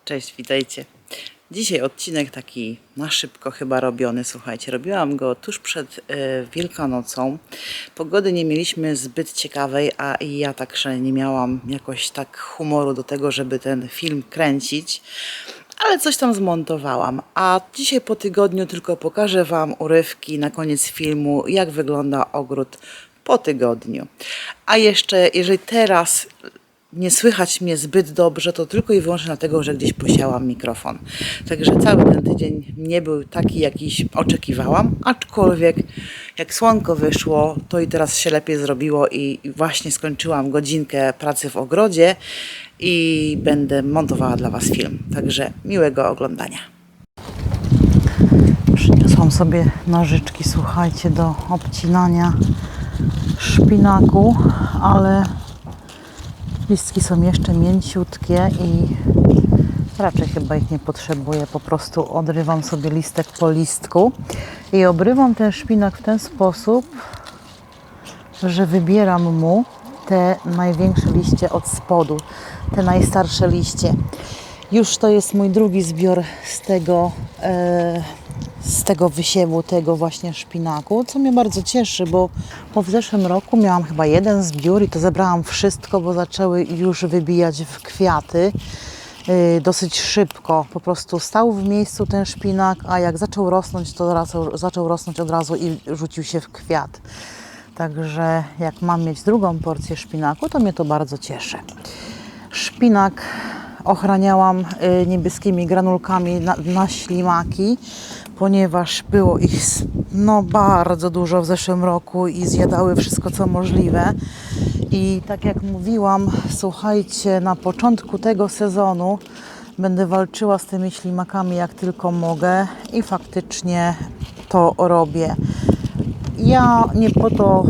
Cześć, witajcie. Dzisiaj odcinek taki na szybko chyba robiony. Słuchajcie, robiłam go tuż przed Wielkanocą. Pogody nie mieliśmy zbyt ciekawej, a i ja także nie miałam jakoś tak humoru do tego, żeby ten film kręcić. Ale coś tam zmontowałam. A dzisiaj po tygodniu tylko pokażę Wam urywki na koniec filmu, jak wygląda ogród po tygodniu. A jeszcze, jeżeli teraz nie słychać mnie zbyt dobrze, to tylko i wyłącznie dlatego, że gdzieś posiałam mikrofon. Także cały ten tydzień nie był taki, jakiś oczekiwałam, aczkolwiek jak słonko wyszło, to i teraz się lepiej zrobiło i właśnie skończyłam godzinkę pracy w ogrodzie i będę montowała dla Was film. Także miłego oglądania. Przyniosłam sobie nożyczki, słuchajcie, do obcinania szpinaku, ale listki są jeszcze mięciutkie i raczej chyba ich nie potrzebuję. Po prostu odrywam sobie listek po listku i obrywam ten szpinak w ten sposób, że wybieram mu te największe liście od spodu, te najstarsze liście. Już to jest mój drugi zbiór z tego wysiewu, tego właśnie szpinaku, co mnie bardzo cieszy, bo w zeszłym roku miałam chyba jeden zbiór i to zebrałam wszystko, bo zaczęły już wybijać w kwiaty dosyć szybko. Po prostu stał w miejscu ten szpinak, a jak zaczął rosnąć, to zaczął rosnąć od razu i rzucił się w kwiat. Także jak mam mieć drugą porcję szpinaku, to mnie to bardzo cieszy. Szpinak ochraniałam niebieskimi granulkami na ślimaki, ponieważ było ich bardzo dużo w zeszłym roku i zjadały wszystko co możliwe. I tak jak mówiłam, słuchajcie, na początku tego sezonu będę walczyła z tymi ślimakami jak tylko mogę i faktycznie to robię. Ja nie po to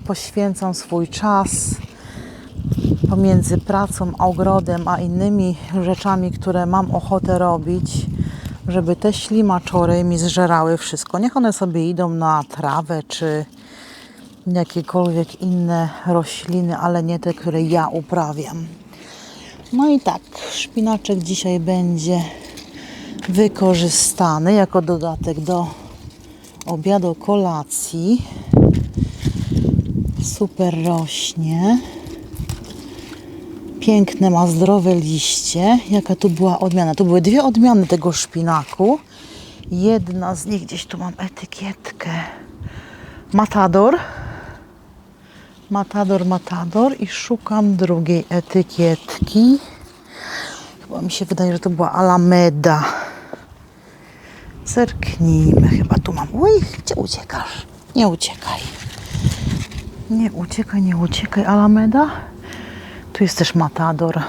poświęcam swój czas pomiędzy pracą, ogrodem, a innymi rzeczami, które mam ochotę robić, żeby te ślimaczory mi zżerały wszystko. Niech one sobie idą na trawę, czy jakiekolwiek inne rośliny, ale nie te, które ja uprawiam. No i tak, szpinaczek dzisiaj będzie wykorzystany jako dodatek do obiadu, kolacji. Super rośnie. Piękne, ma zdrowe liście. Jaka tu była odmiana? Tu były dwie odmiany tego szpinaku. Jedna z nich, gdzieś tu mam etykietkę. Matador. Matador i szukam drugiej etykietki. Chyba mi się wydaje, że to była Alameda. Zerknijmy, chyba tu mam. Oj, gdzie uciekasz? Nie uciekaj. Nie uciekaj, Alameda. Tu jest też Matador.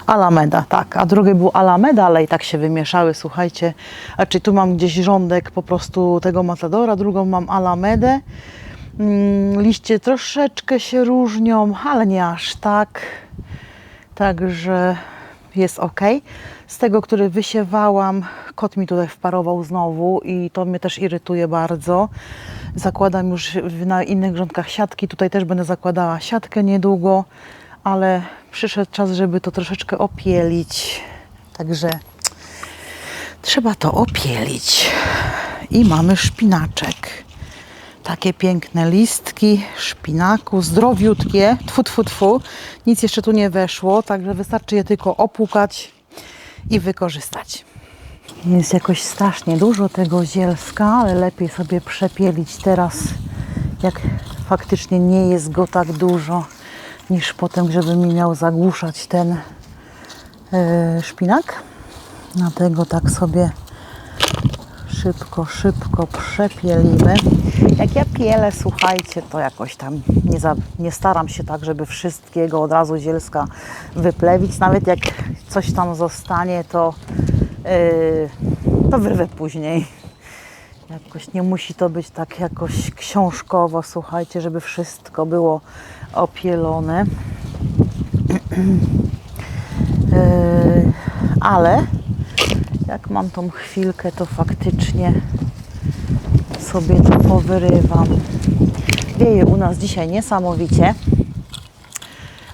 Alameda, tak. A drugi był Alameda, ale i tak się wymieszały, słuchajcie. Znaczy tu mam gdzieś rządek po prostu tego Matadora, drugą mam Alamedę. Liście troszeczkę się różnią, ale nie aż tak. Także jest ok. Z tego, który wysiewałam, kot mi tutaj wparował znowu i to mnie też irytuje bardzo. Zakładam już na innych grządkach siatki. Tutaj też będę zakładała siatkę niedługo, ale przyszedł czas, żeby to troszeczkę opielić. Także trzeba to opielić. I mamy szpinaczek. Takie piękne listki szpinaku, zdrowiutkie. Tfu, tfu, tfu. Nic jeszcze tu nie weszło, także wystarczy je tylko opłukać i wykorzystać. Jest jakoś strasznie dużo tego zielska, ale lepiej sobie przepielić teraz, jak faktycznie nie jest go tak dużo, niż potem, żeby mi miał zagłuszać ten szpinak. Dlatego tak sobie szybko przepielimy. Jak ja pielę, słuchajcie, to jakoś tam nie staram się tak, żeby wszystkiego od razu zielska wyplewić. Nawet jak coś tam zostanie, to wyrwę później. Jakoś nie musi to być tak jakoś książkowo, słuchajcie, żeby wszystko było opielone. Ale jak mam tą chwilkę, to faktycznie sobie to powyrywam. Wieje u nas dzisiaj niesamowicie,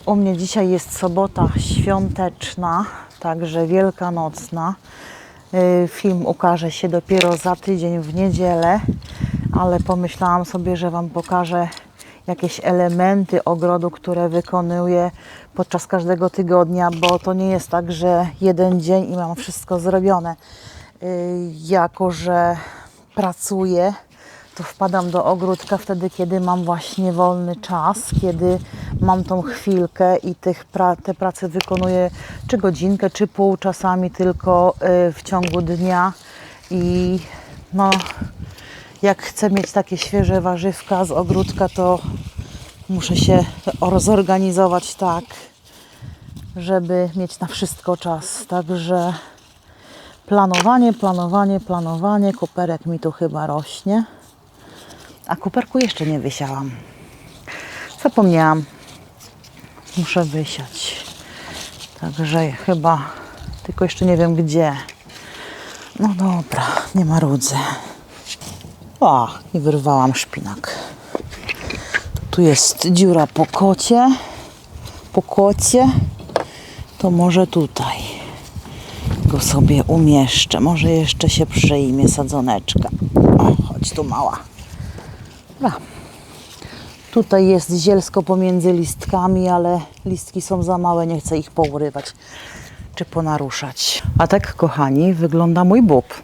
U mnie dzisiaj jest sobota świąteczna, także wielkanocna. Film ukaże się dopiero za tydzień w niedzielę, ale pomyślałam sobie, że Wam pokażę jakieś elementy ogrodu, które wykonuję podczas każdego tygodnia, bo to nie jest tak, że jeden dzień i mam wszystko zrobione. Jako że pracuję, to wpadam do ogródka wtedy, kiedy mam właśnie wolny czas, kiedy mam tą chwilkę i te prace wykonuję czy godzinkę, czy pół, czasami tylko w ciągu dnia. I no, jak chcę mieć takie świeże warzywka z ogródka, to muszę się zorganizować tak, żeby mieć na wszystko czas. Także planowanie. Koperek mi tu chyba rośnie. A koperku jeszcze nie wysiałam. Zapomniałam. Muszę wysiać. Także chyba, tylko jeszcze nie wiem gdzie. No dobra, nie marudzę. O, i wyrwałam szpinak. Tu jest dziura po kocie. To może tutaj go sobie umieszczę. Może jeszcze się przyjmie sadzoneczka. O, chodź tu mała. Dobra. Tutaj jest zielsko pomiędzy listkami, ale listki są za małe, nie chcę ich pourywać czy ponaruszać. A tak, kochani, wygląda mój bób.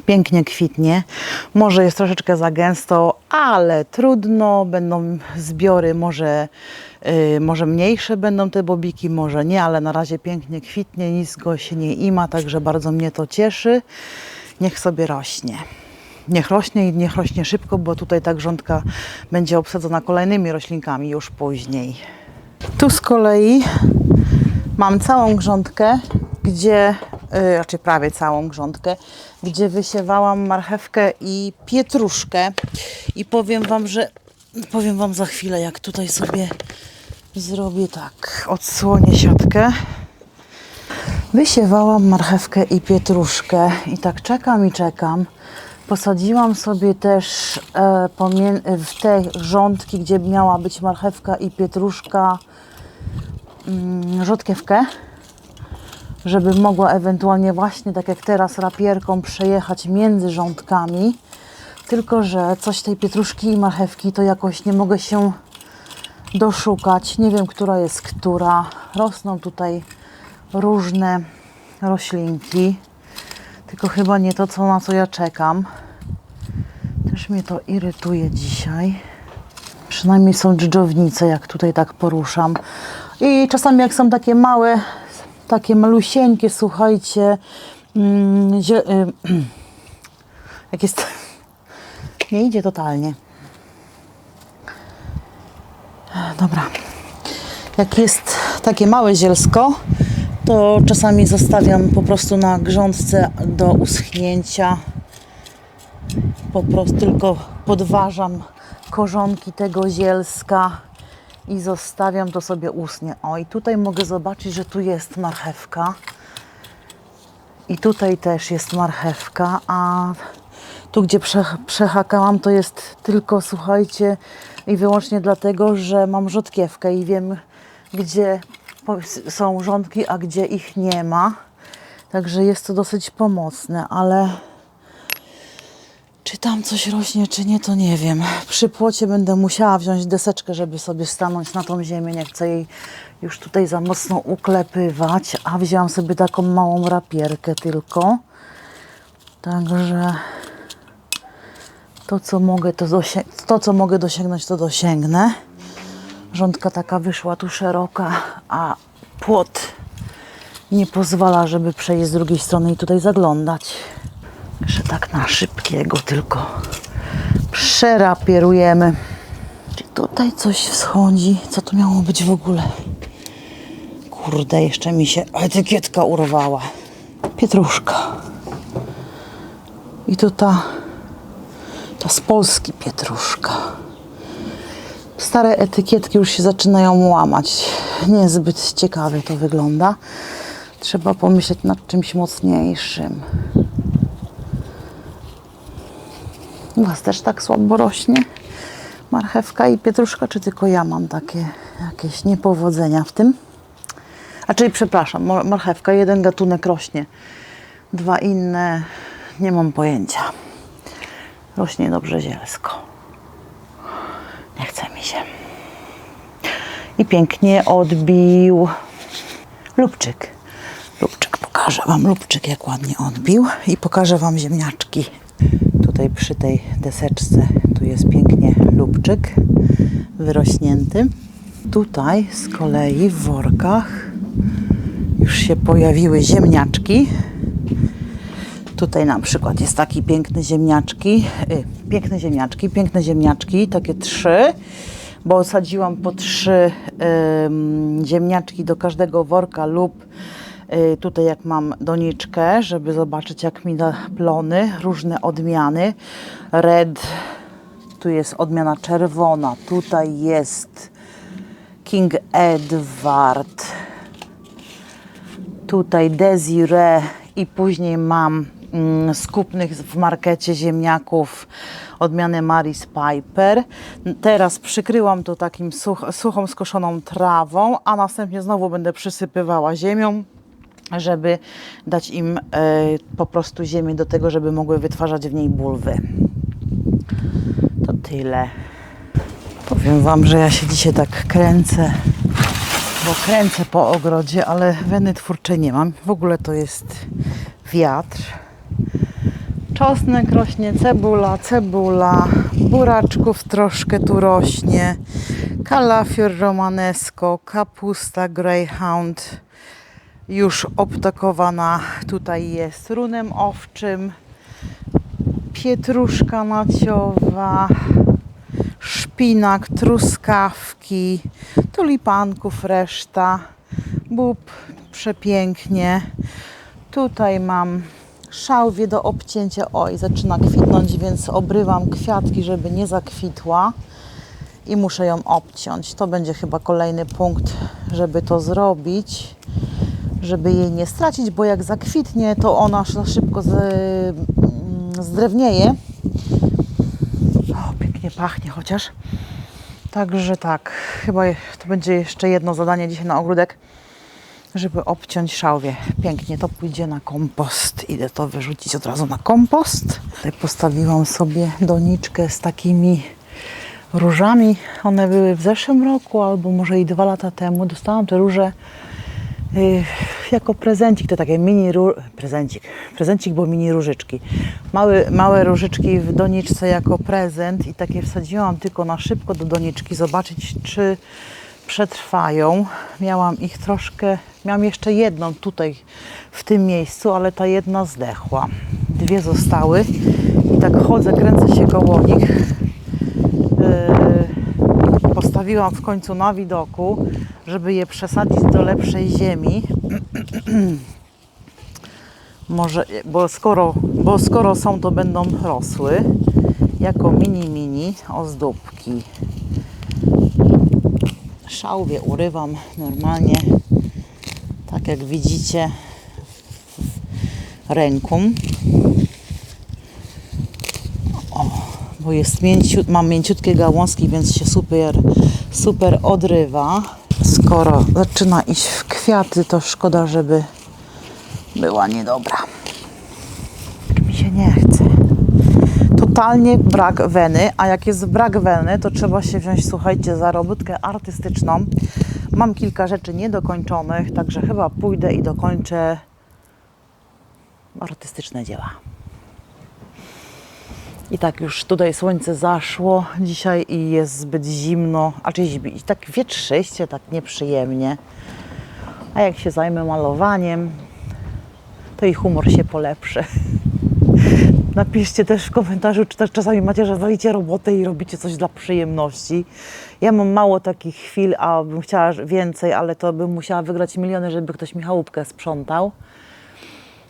Pięknie kwitnie. Może jest troszeczkę za gęsto, ale trudno. Będą zbiory, może mniejsze będą te bobiki, może nie, ale na razie pięknie kwitnie, nic go się nie ima, także bardzo mnie to cieszy. Niech sobie rośnie. Niech rośnie i niech rośnie szybko, bo tutaj ta grządka będzie obsadzona kolejnymi roślinkami już później. Tu z kolei mam całą grządkę, raczej prawie całą grządkę, gdzie wysiewałam marchewkę i pietruszkę. I powiem Wam za chwilę, jak tutaj sobie zrobię tak, odsłonię siatkę. Wysiewałam marchewkę i pietruszkę i tak czekam. Posadziłam sobie też w te grządki, gdzie miała być marchewka i pietruszka, rzodkiewkę, żeby mogła ewentualnie właśnie tak jak teraz rapierką przejechać między rządkami. Tylko że coś tej pietruszki i marchewki to jakoś nie mogę się doszukać. Nie wiem, która jest która. Rosną tutaj różne roślinki. Tylko chyba nie to, na co ja czekam. Też mnie to irytuje dzisiaj. Przynajmniej są dżdżownice, jak tutaj tak poruszam. I czasami jak są takie małe, takie malusieńkie, słuchajcie, jak jest... Nie idzie totalnie. Dobra. Jak jest takie małe zielsko, to czasami zostawiam po prostu na grządce do uschnięcia. Po prostu tylko podważam korzonki tego zielska i zostawiam, to sobie uschnie. O, i tutaj mogę zobaczyć, że tu jest marchewka. I tutaj też jest marchewka, a tu, gdzie przehakałam, to jest tylko, słuchajcie, i wyłącznie dlatego, że mam rzodkiewkę i wiem, gdzie są rządki, a gdzie ich nie ma. Także jest to dosyć pomocne, ale czy tam coś rośnie, czy nie, to nie wiem. Przy płocie będę musiała wziąć deseczkę, żeby sobie stanąć na tą ziemię. Nie chcę jej już tutaj za mocno uklepywać, a wzięłam sobie taką małą rapierkę tylko. Także to, co mogę dosięgnąć, to dosięgnę. Rządka taka wyszła tu szeroka, a płot nie pozwala, żeby przejść z drugiej strony i tutaj zaglądać. Jeszcze tak na szybkiego tylko przerapierujemy. Czy tutaj coś wschodzi? Co to miało być w ogóle? Kurde, jeszcze mi się etykietka urwała. Pietruszka. I to ta z Polski pietruszka. Stare etykietki już się zaczynają łamać. Niezbyt ciekawie to wygląda. Trzeba pomyśleć nad czymś mocniejszym. U Was też tak słabo rośnie? Marchewka i pietruszka, czy tylko ja mam takie jakieś niepowodzenia w tym? A czyli przepraszam, marchewka, jeden gatunek rośnie, dwa inne nie mam pojęcia. Rośnie dobrze zielsko. Nie chce mi się. I pięknie odbił lubczyk. Lubczyk, pokażę Wam lubczyk, jak ładnie odbił. I pokażę Wam ziemniaczki. Tutaj przy tej deseczce tu jest pięknie lubczyk wyrośnięty. Tutaj z kolei w workach już się pojawiły ziemniaczki. Tutaj na przykład jest taki piękny piękne ziemniaczki, takie 3, bo sadziłam po 3 ziemniaczki do każdego worka lub tutaj jak mam doniczkę, żeby zobaczyć jak mi da plony, różne odmiany. Red, tu jest odmiana czerwona, tutaj jest King Edward, tutaj Desiree i później mam skupnych w markecie ziemniaków odmiany Maris Piper. Teraz przykryłam to takim suchą skoszoną trawą, a następnie znowu będę przysypywała ziemią, żeby dać im po prostu ziemię do tego, żeby mogły wytwarzać w niej bulwy. To tyle. Powiem Wam, że ja się dzisiaj tak kręcę, bo kręcę po ogrodzie, ale weny twórczej nie mam. W ogóle to jest wiatr. Czosnek rośnie, cebula, buraczków troszkę tu rośnie, kalafior romanesco, kapusta greyhound już obtokowana, tutaj jest runem owczym, pietruszka naciowa, szpinak, truskawki, tulipanków reszta, bób przepięknie. Tutaj mam szałwię do obcięcia. Oj, zaczyna kwitnąć, więc obrywam kwiatki, żeby nie zakwitła i muszę ją obciąć. To będzie chyba kolejny punkt, żeby to zrobić, żeby jej nie stracić, bo jak zakwitnie, to ona szybko zdrewnieje. O, pięknie pachnie chociaż. Także tak, chyba to będzie jeszcze jedno zadanie dzisiaj na ogródek, żeby obciąć szałwię. Pięknie to pójdzie na kompost. Idę to wyrzucić od razu na kompost. Tutaj postawiłam sobie doniczkę z takimi różami. One były w zeszłym roku albo może i 2 lata temu. Dostałam te róże jako prezencik. To takie mini prezencik, bo mini różyczki. Małe różyczki w doniczce jako prezent i takie wsadziłam tylko na szybko do doniczki, zobaczyć czy przetrwają. Miałam ich troszkę, miałam jeszcze jedną tutaj w tym miejscu, ale ta jedna zdechła. 2 zostały i tak chodzę, kręcę się koło nich. Postawiłam w końcu na widoku, żeby je przesadzić do lepszej ziemi. Może, bo skoro są, to będą rosły jako mini ozdóbki. Szałwię urywam normalnie, tak jak widzicie, ręką. O, bo jest mam mięciutkie gałązki, więc się super odrywa. Skoro zaczyna iść w kwiaty, to szkoda, żeby była niedobra. Mi się nie chce. Totalnie brak weny, a jak jest brak weny, to trzeba się wziąć, słuchajcie, za robótkę artystyczną. Mam kilka rzeczy niedokończonych, także chyba pójdę i dokończę artystyczne dzieła. I tak już tutaj słońce zaszło dzisiaj i jest zbyt zimno, a czyli tak wietrzyście, tak nieprzyjemnie. A jak się zajmę malowaniem, to i humor się polepszy. Napiszcie też w komentarzu, czy też czasami macie, że walicie robotę i robicie coś dla przyjemności. Ja mam mało takich chwil, a bym chciała więcej, ale to bym musiała wygrać miliony, żeby ktoś mi chałupkę sprzątał.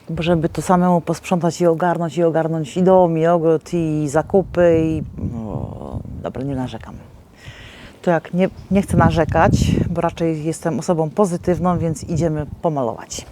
Bo żeby to samemu posprzątać i ogarnąć i dom, i ogród, i zakupy, i... Dobra, nie narzekam. To jak nie chcę narzekać, bo raczej jestem osobą pozytywną, więc idziemy pomalować.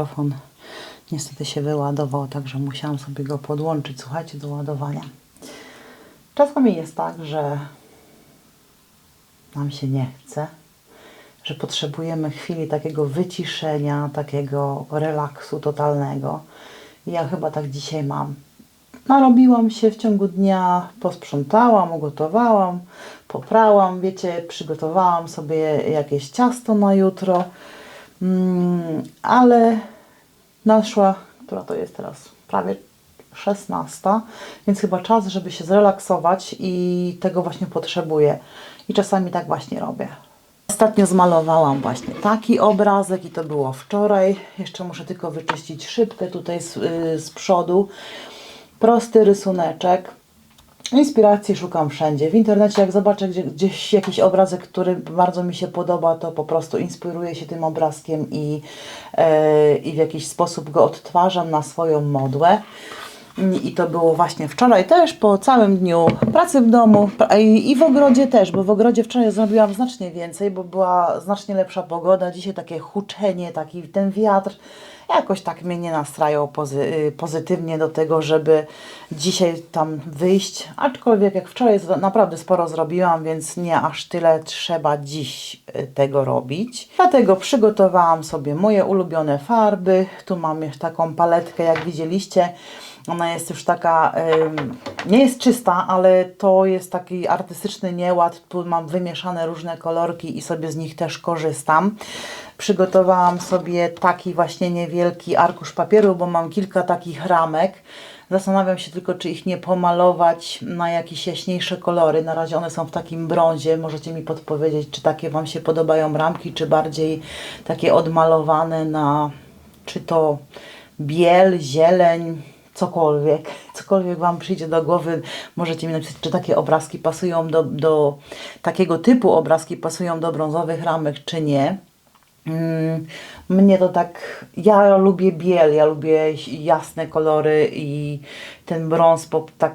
mikrofon niestety się wyładował, także musiałam sobie go podłączyć, słuchajcie, do ładowania. Czasami jest tak, że nam się nie chce, że potrzebujemy chwili takiego wyciszenia, takiego relaksu totalnego. I ja chyba tak dzisiaj mam. Narobiłam się w ciągu dnia, posprzątałam, ugotowałam, poprałam, wiecie, przygotowałam sobie jakieś ciasto na jutro, ale naszła, która to jest teraz, prawie 16, więc chyba czas, żeby się zrelaksować i tego właśnie potrzebuję. I czasami tak właśnie robię. Ostatnio zmalowałam właśnie taki obrazek i to było wczoraj. Jeszcze muszę tylko wyczyścić szybkę tutaj z przodu. Prosty rysuneczek. Inspiracji szukam wszędzie. W internecie jak zobaczę gdzieś jakiś obrazek, który bardzo mi się podoba, to po prostu inspiruję się tym obrazkiem i w jakiś sposób go odtwarzam na swoją modłę. I to było właśnie wczoraj też, po całym dniu pracy w domu i w ogrodzie też, bo w ogrodzie wczoraj zrobiłam znacznie więcej, bo była znacznie lepsza pogoda. Dzisiaj takie huczenie, taki ten wiatr jakoś tak mnie nie nastrajał pozytywnie do tego, żeby dzisiaj tam wyjść. Aczkolwiek jak wczoraj naprawdę sporo zrobiłam, więc nie aż tyle trzeba dziś tego robić. Dlatego przygotowałam sobie moje ulubione farby. Tu mam już taką paletkę, jak widzieliście. Ona jest już taka, nie jest czysta, ale to jest taki artystyczny nieład. Tu mam wymieszane różne kolorki i sobie z nich też korzystam. Przygotowałam sobie taki właśnie niewielki arkusz papieru, bo mam kilka takich ramek. Zastanawiam się tylko, czy ich nie pomalować na jakieś jaśniejsze kolory. Na razie one są w takim brązie. Możecie mi podpowiedzieć, czy takie Wam się podobają ramki, czy bardziej takie odmalowane na, czy to biel, zieleń, cokolwiek Wam przyjdzie do głowy, możecie mi napisać, czy takie obrazki pasują do takiego typu obrazki pasują do brązowych ramek, czy nie. Mnie to tak, ja lubię biel, ja lubię jasne kolory i ten brąz tak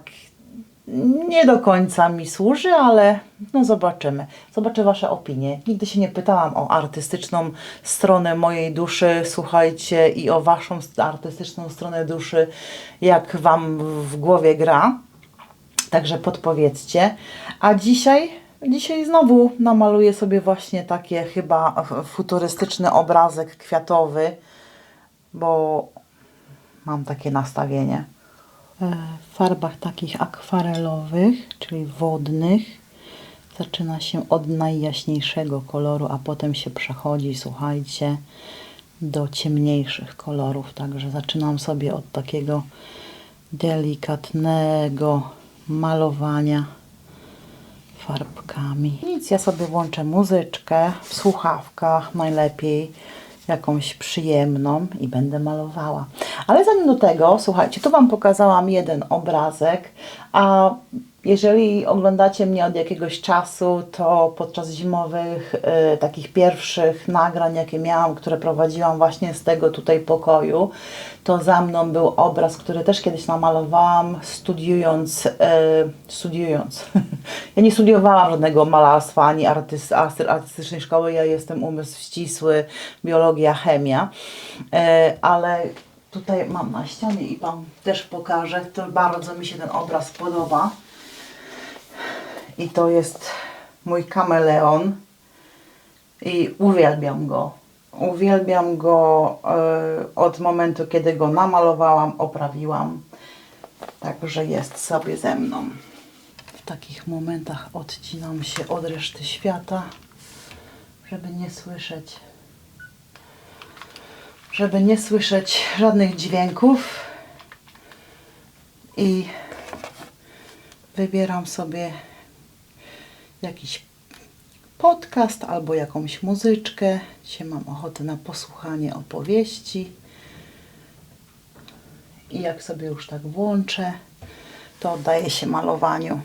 nie do końca mi służy, ale no zobaczymy. Zobaczę Wasze opinie. Nigdy się nie pytałam o artystyczną stronę mojej duszy, słuchajcie, i o Waszą artystyczną stronę duszy, jak Wam w głowie gra. Także podpowiedzcie. A dzisiaj znowu namaluję sobie właśnie takie chyba futurystyczny obrazek kwiatowy, bo mam takie nastawienie. W farbach takich akwarelowych, czyli wodnych, zaczyna się od najjaśniejszego koloru, a potem się przechodzi, słuchajcie, do ciemniejszych kolorów. Także zaczynam sobie od takiego delikatnego malowania farbkami. Nic, ja sobie włączę muzyczkę w słuchawkach, najlepiej jakąś przyjemną i będę malowała. Ale zanim do tego, słuchajcie, tu Wam pokazałam jeden obrazek, a jeżeli oglądacie mnie od jakiegoś czasu, to podczas zimowych takich pierwszych nagrań, jakie miałam, które prowadziłam właśnie z tego tutaj pokoju, to za mną był obraz, który też kiedyś namalowałam studiując. Ja nie studiowałam żadnego malarstwa, ani artystycznej szkoły, ja jestem umysł ścisły, biologia, chemia, ale tutaj mam na ścianie i Wam też pokażę, to bardzo mi się ten obraz podoba. I to jest mój kameleon i uwielbiam go. Uwielbiam go od momentu, kiedy go namalowałam, oprawiłam. Także jest sobie ze mną. W takich momentach odcinam się od reszty świata, żeby nie słyszeć żadnych dźwięków i wybieram sobie jakiś podcast albo jakąś muzyczkę. Dzisiaj mam ochotę na posłuchanie opowieści i jak sobie już tak włączę, to oddaję się malowaniu.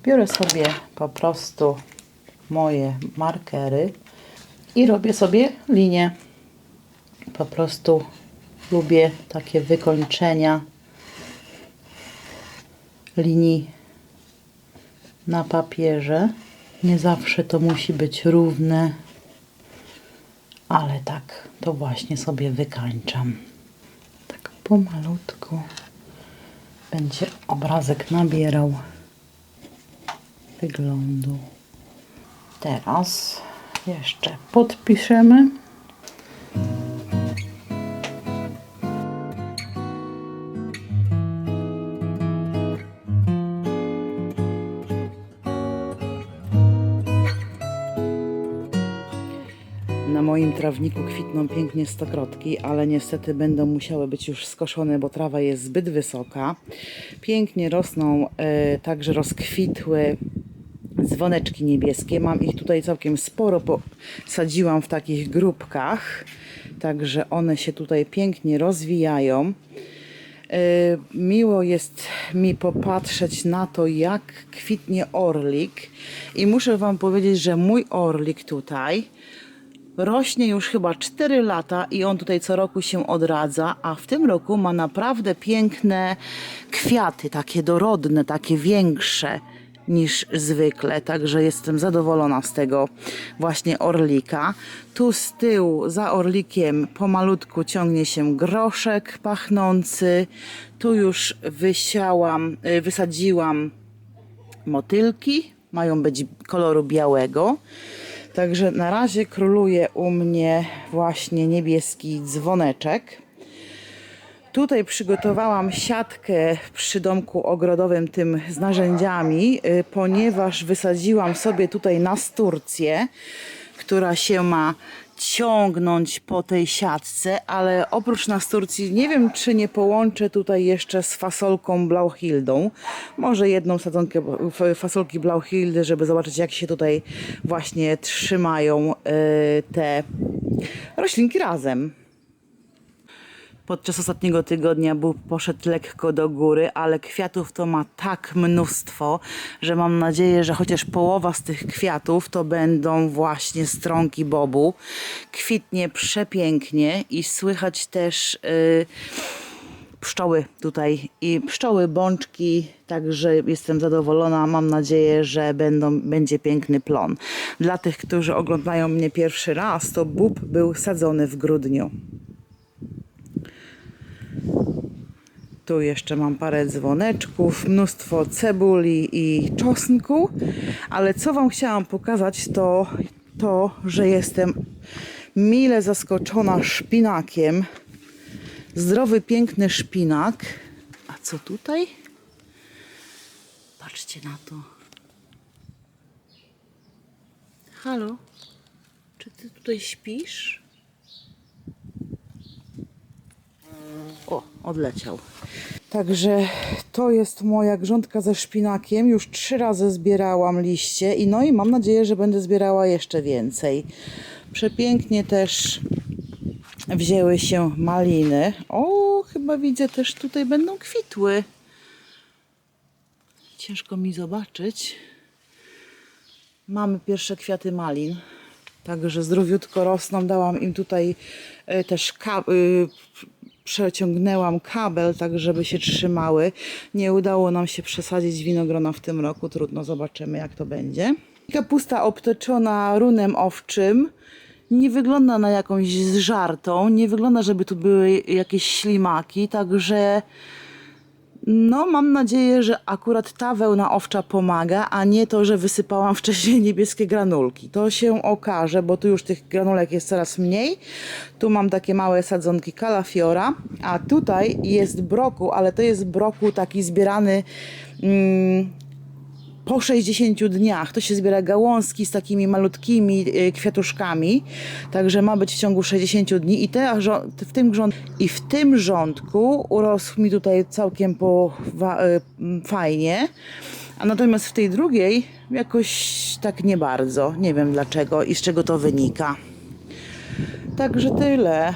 Biorę sobie po prostu moje markery i robię sobie linię. Po prostu lubię takie wykończenia linii na papierze. Nie zawsze to musi być równe, ale tak to właśnie sobie wykańczam. Tak pomalutku będzie obrazek nabierał wyglądu. Teraz jeszcze podpiszemy. Na moim trawniku kwitną pięknie stokrotki, ale niestety będą musiały być już skoszone, bo trawa jest zbyt wysoka. Pięknie rosną także rozkwitłe dzwoneczki niebieskie. Mam ich tutaj całkiem sporo, posadziłam w takich grupkach, także one się tutaj pięknie rozwijają. Miło jest mi popatrzeć na to, jak kwitnie orlik, i muszę Wam powiedzieć, że mój orlik tutaj rośnie już chyba 4 lata i on tutaj co roku się odradza, a w tym roku ma naprawdę piękne kwiaty, takie dorodne, takie większe niż zwykle, także jestem zadowolona z tego właśnie orlika. Tu z tyłu za orlikiem pomalutku ciągnie się groszek pachnący. Tu już wysadziłam motylki, mają być koloru białego. Także na razie króluje u mnie właśnie niebieski dzwoneczek. Tutaj przygotowałam siatkę przy domku ogrodowym tym z narzędziami, ponieważ wysadziłam sobie tutaj nasturcję, która się ma ciągnąć po tej siatce, ale oprócz nasturcji nie wiem, czy nie połączę tutaj jeszcze z fasolką Blauhildą. Może jedną sadzonkę fasolki Blauhildy, żeby zobaczyć, jak się tutaj właśnie trzymają te roślinki razem. Podczas ostatniego tygodnia bób poszedł lekko do góry, ale kwiatów to ma tak mnóstwo, że mam nadzieję, że chociaż połowa z tych kwiatów to będą właśnie strąki bobu. Kwitnie przepięknie i słychać też pszczoły tutaj i pszczoły, bączki, także jestem zadowolona. Mam nadzieję, że będzie piękny plon. Dla tych, którzy oglądają mnie pierwszy raz, to bób był sadzony w grudniu. Tu jeszcze mam parę dzwoneczków, mnóstwo cebuli i czosnku, ale co Wam chciałam pokazać, to, że jestem mile zaskoczona szpinakiem. Zdrowy, piękny szpinak. A co tutaj? Patrzcie na to. Halo? Czy Ty tutaj śpisz? O, odleciał. Także to jest moja grządka ze szpinakiem. Już 3 razy zbierałam liście i mam nadzieję, że będę zbierała jeszcze więcej. Przepięknie też wzięły się maliny. O, chyba widzę, też tutaj będą kwitły. Ciężko mi zobaczyć. Mamy pierwsze kwiaty malin. Także zdrowiutko rosną. Dałam im tutaj też przeciągnęłam kabel, tak żeby się trzymały. Nie udało nam się przesadzić winogrona w tym roku. Trudno, zobaczymy, jak to będzie. Kapusta obtoczona runem owczym. Nie wygląda na jakąś zżartą. Nie wygląda, żeby tu były jakieś ślimaki. Także mam nadzieję, że akurat ta wełna owcza pomaga, a nie to, że wysypałam wcześniej niebieskie granulki. To się okaże, bo tu już tych granulek jest coraz mniej. Tu mam takie małe sadzonki kalafiora, a tutaj jest brokuł, ale to jest brokuł taki zbierany po 60 dniach. To się zbiera gałązki z takimi malutkimi kwiatuszkami, także ma być w ciągu 60 dni i w tym rządku urósł mi tutaj całkiem fajnie, a natomiast w tej drugiej jakoś tak nie bardzo. Nie wiem dlaczego i z czego to wynika. Także tyle.